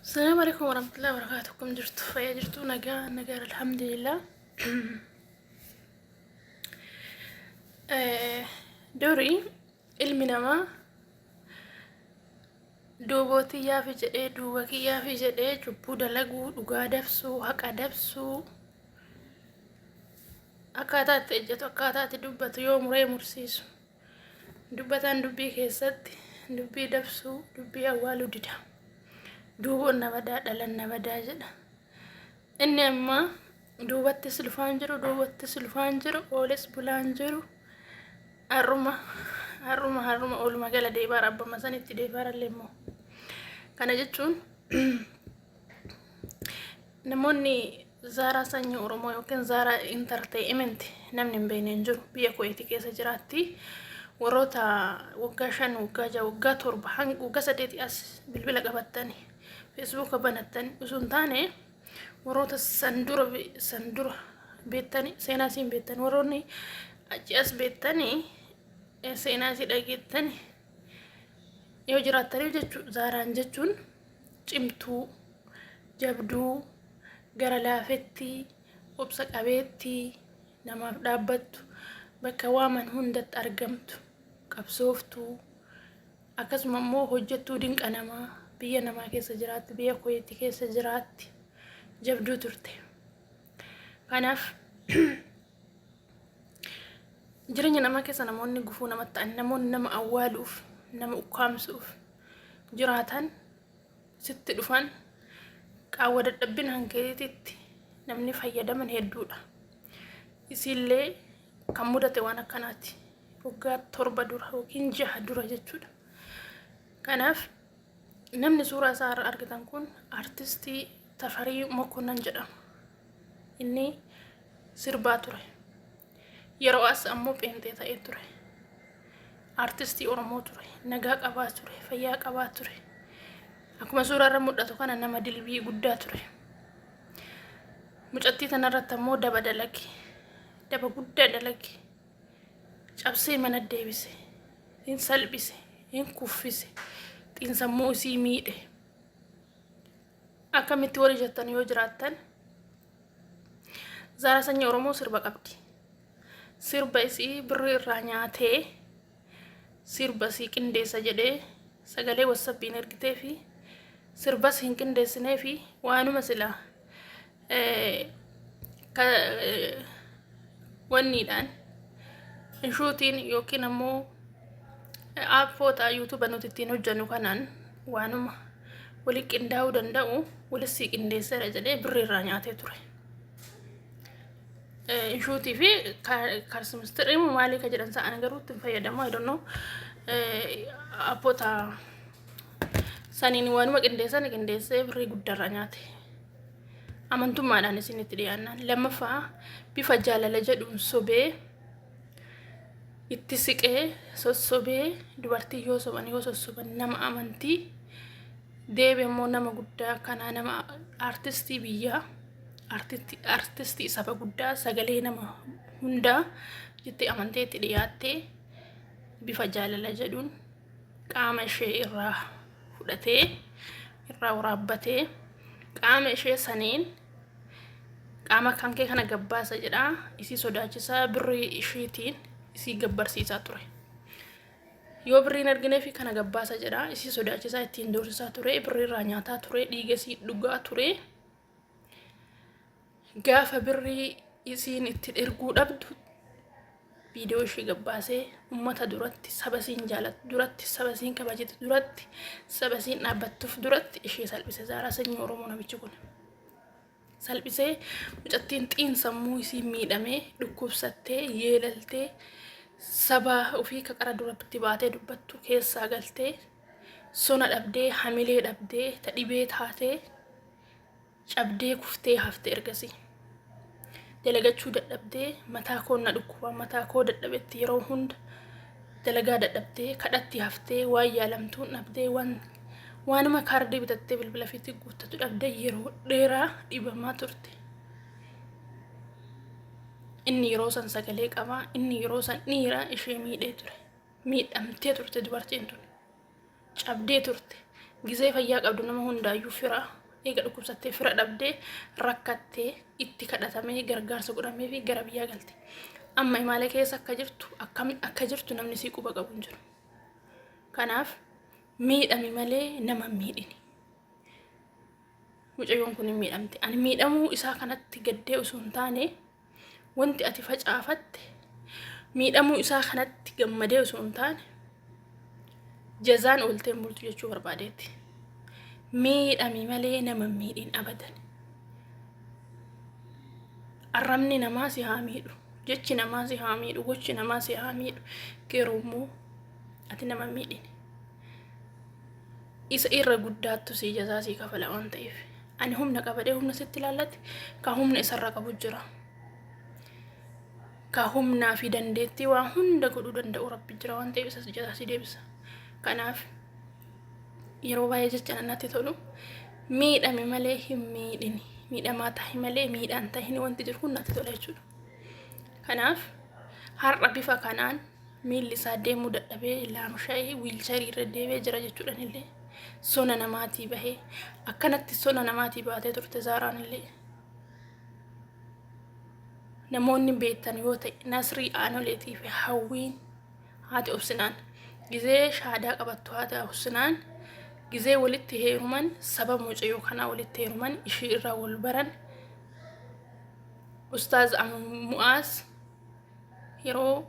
السلام عليكم ورحمة الله وبركاته. كم جرتوا فيا جرتوا نجار الحمد لله. دوري المنما دوبوتي يا في جدي دوبكي يا في جدي جبو دلقو دوغا دفسو حقا دفسو أكاتات إجتو أكاتات دبت يوم ري مرسيسو دبتان دبي كيست دبي دفسو دبي أولو ددا دوبو نبدا دلن نبدا جدا إني أما دوبت سلفان جرو أولس بلان جرو haruma ooluma gala deebaar abbama sanitti deebaarallee immoo kana jechuun namoonni Zaaraa sanyii Oromoo yookiin Zaaraa Entertainment namni hin beekne hin jiru. Biyya Kuweet keessa jiraatti. Warroota waggaa 5 waggaa 6 waggaa 7 hanga waggaa 8 as bilbila qabattanii Facebook banattanii osoo hin taane warroota sandura beektanii seenaa siin beektanii warroonni achi as beektanii seenaa si dhageettani yoo jiraattanii jechuun Zaaraan jechuun cimtuu jabduu gara laafetti obsa qabeetti namaaf dhaabbattu bakka waaman hundatti argamtu qabsooftu akkasuma immoo hojjettuu dinqa namaa biyya namaa keessa jiraatti biyya Kuweet keessa jiraatti jabduu turte. Kanaaf jireenya namaa keessa namoonni gufuu namatti ta'an namoonni nama awwaaluuf nama ukkaamsuuf jiraatan sitti dhufan qaawwa dadhabbina hankeetitti namni fayyadaman hedduudha. Isillee kan mudate waan akkanaati waggaa 7 dura yookiin 6 dura jechuudha. Kanaaf namni suuraa isaa argitan kun artistii Tafarii Mokonnon jedhama. Inni sirbaa ture. Yeroo as ammoo pheenxee ta'ee ture. Artistii Oromoo ture. Nagaa qabaa ture. Fayyaa qabaa ture. Akkuma suuraa irra mul'atu kana nama dilbii guddaa ture. Mucattii tanarratti ammoo daba dalage. Daba guddaa dalage. Cabsee mana deebise. Hin salphise. Hin kuffise. Xiinsammuu isii miidhe. Akkamitti warri jettan yoo jiraattan Zaaraa sanyii Oromoo sirba qabdi. Sirba isii birrii irraa nyaatee sirba isii qindeessa jedhee sagalee WhatsAppiin ergitee fi sirba hin qindeessinee fi waanuma silaa wanniidhaan inshuutiin yookiin ammoo aappoota YouTube nuti ittiin hojjennu kanaan waanuma wali qindaa'uu danda'u walisii qindeesseera jedhee birrii irraa nyaatee ture. Inshuutii fi kaarsimistiriin maalii ka jedhan sa'an garuutti hin fayyadamu. I don't know. Aappoota saniin waanuma qindeessee birrii guddaarraa nyaate. Amantummaadhaan isinitti dhiyaannaan. Lammaffaa bifa jaalala jedhuun sobee itti siqee sossobee dubartii yoo sossoban nama amantii deebi immoo nama guddaa kanaa nama artistii biyyaa artistii saba guddaa sagalee nama hundaa jettee amanteetti dhiyaattee bifa jaalala jedhuun qaama ishee irraa fudhatee irraa waraabbatee qaama ishee saniin qaama kan kee kana gabbaasa jedhaa isii sodaachisaa birrii ishiitiin isii gabbarsiisaa ture. Yoo birriin arginee fi kana gabbaasa jedhaa isii sodaachisaa ittiin doorsisaa ture birrii irraa nyaataa ture dhiiga isii dhugaa ture. Gaafa birrii isiin itti erguu dhabdu viidiyoo ishee gabbaasee ummata duratti saba isiin jaalatu duratti saba isiin kabajatu duratti saba isiin dhaabbattuuf duratti ishee salphise. Zaaraa sanyii Oromoo namichi kun salphisee mucattiin xiinsammuu isii miidhamee dhukkubsattee yeelaltee saba ofii kaqara duratti baatee dubbattu keessaa galtee sona dhabdee hamilee dhabdee tadhibee taatee cabdee kuftee haftee ergasii dalagachuu dadhabdee mataa koo na dhukkuba mataa koo dadhabetti yeroo hunda dalagaa dadhabdee kadhatti haftee waan yaalamtuun dhabdee waanuma kaardii bitattee bilbila fiitti guuttatu dhabdee yeroo dheeraa dhibamaa turte. Inni yeroo san sagalee qabaa inni yeroo san dhiiraa ishee miidhee ture. Miidhamtee turte dubartiin tun cabdee turte gizee fayyaa qabdu nama hundaayyuu fira eega dhukkubsattee fira dhabdee rakkattee itti kadhatamee gargaarsa godhamee fi gara biyyaa galte. Amma imaalee keessa akka jirtu namni sii quba qabu hin jiru. Kanaaf miidhami malee nama miidhini. Mucayyoon kun hin miidhamte. Ani miidhamuu isaa kanatti gaddee osoo hin taane wanti ati facaafatte miidhamuu isaa kanatti gammadee osoo hin taane jazaan oolteen bultu jechuu barbaadeetti. Miidhami malee nama miidhin abadan. Arrabni namaa si haa miidhu, jechi namaa si haa miidhu, gochi namaa si haa miidhu. Garuu ati nama miidhini. Isa irra guddaattu si jazaa si kafala waan ta'eef. Ani humna qabadee humna sitti ilaallatti ka humna isarra qabu jira. Ka humnaa fi dandeettii waan hunda godhuu danda'u Rabbi jira waan ta'eef isa jazaa si deebisa. Kanaaf yeroo baay'ee jecha natti tolu miidhame malee hin miidhini. Miidhamaa tahi malee miidhaan tahin wanti jiru kun natti tola jechuudha. Kanaaf har'a bifa kanaan miilli isaa deemuu dadhabee laamsha'ee wiilcharii irra deebee jira jechuudhaan illee sona namaatii bahee akkanatti sona namaatii baatee turte Zaaraan illee namoonni beektan yoo ta'e Nasrii Aanoleetii fi Hawwiin haati obsinaan gizee shaadaa qabattu haati obsinaan gizee walitti heeruman sababa mucayyoo kanaa walitti heeruman ishii irraa wal baran Ustaaz Mu'aaz yeroo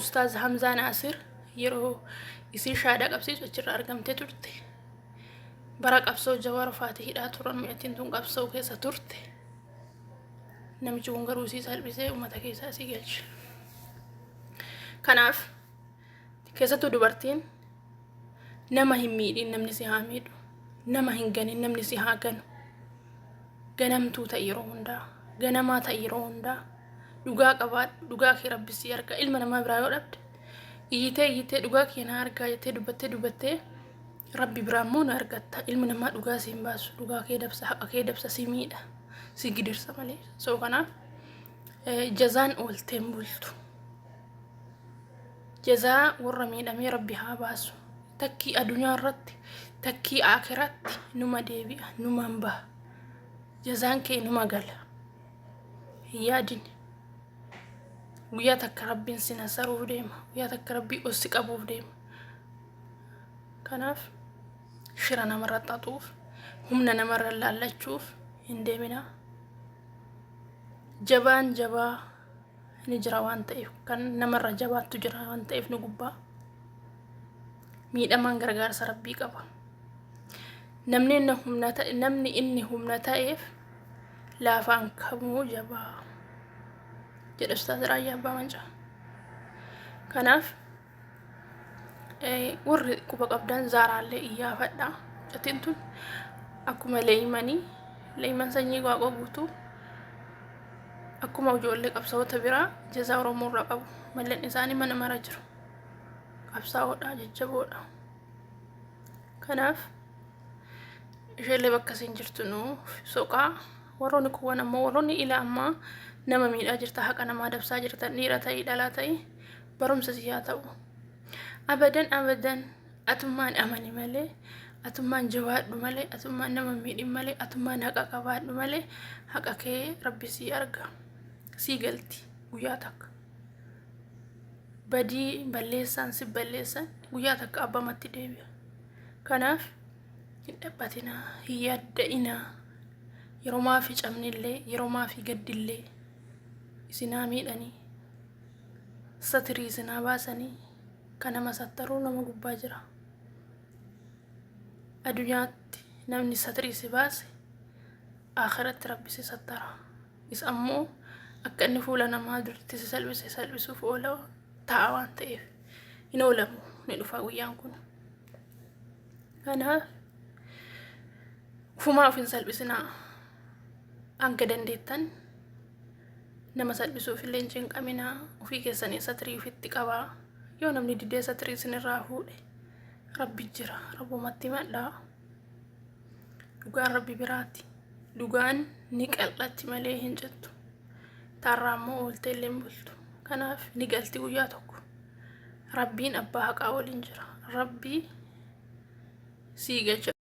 Ustaaz Hamzaa Naasir yeroo isii shaadaa qabsiisu achirraa argamtee turte. Bara qabsoo Jawaar Faatihidhaa turan mi'attiin tun qabsoo keessa turte. Namichi kun garuu isii salphisee uummata keessaa isii galche. Kanaaf keessattuu dubartiin nama hin miidhin namni si haa miidhu, nama hin ganin namni si haa ganu. Ganamtuu ta'i yeroo hundaa, ganamaa ta'i yeroo hundaa. Dhugaa qabaadhu, dhugaa kee Rabbi si arga. Ilma namaa biraa yoo dhabde iyyitee dhugaa kee na argaa jettee dubbattee Rabbi biraa immoo na argatta. Ilmi namaa dhugaa si hin baasu, dhugaa kee dabsa, haqa kee dabsa, si miidha, si gidirsa malee. So kanaaf jazaan oolteen bultu. Jazaa warra miidhamee Rabbi haa baasu. Takkii addunyaa irratti, takkii aakiratti numa deebi'a, numa baha. Jazaan kee numa gala. Hin yaadini. Guyyaa takka Rabbiin si nasaruuf deema. Guyyaa takka Rabbii ossi qabuuf deema. Kanaaf shira namarra xaxuuf, humna namarra laallachuuf hin deemina. Jabaan jabaa ni jira waan ta'eef kan namarra jabaattu jira waan ta'eef nu gubbaa. Miidhamaan gargaarsa Rabbii qaba. Namni inni humna ta'eef laafaan kamuu jabaa. Jedha Ustaaz Raayyaa Abbaa Mancaa. Kanaaf warri quba qabdan Zaaraallee iyyaafadha. Mucattiin tun akkuma leeyman sanyii Waaqoo guutuu akkuma ijoollee qabsaa'ota biraa jazaa Oromoo irraa qabu. Malleen isaanii mana mara jiru. Qabsaa'oodha, jajjaboodha. Kanaaf isheellee bakka isin jirtu nu soqaa. Warroonni kuwwan ammoo warroonni ila ammaa nama miidhaa jirta, haqa namaa dabsaa jirtan, dhiira ta'ii dhalaa ta'ii barumsa si haa ta'u. Abadan atummaan amani malee, atummaan jabaadhu malee, atummaan nama miidhin malee, atummaan haqa qabaadhu malee haqa kee Rabbi si arga. Si galti guyyaa takka. Badii balleessaan si balleessan guyyaa takka abbamatti deebi'a. Kanaaf hin dhaphatinaa, hin yaadda'inaa. Yeroo maafi cabnillee, yeroo maafi gaddillee isinaa miidhanii satirii isinaa baasanii kan nama sattaruu nama gubbaa jira. Addunyaatti namni satirii si baase akhiratti Rabbi si sattara. Isa ammoo akka inni fuula namaa duratti si salphisuuf oola ta'a waan ta'eef hin oolamu ni dhufa guyyaan kun. Kanaaf ufumaa of hin salphisinaa. Hanga dandeettan nama salphisuuf illee hin cinqaminaa. Ofii keessanii satirii ofitti qabaa. Yoo namni didee satirii isinirraa fuudhe Rabbi jira, Rabbumatti himadhaa. Dhugaan Rabbi biraati. Dhugaan ni qal'atti malee hin jettu. Taarraa ammoo ooltee illee hin bultu. Kanaaf ni galti guyyaa tokko. Rabbiin abbaa haqaa waliin jira. Rabbii siigacha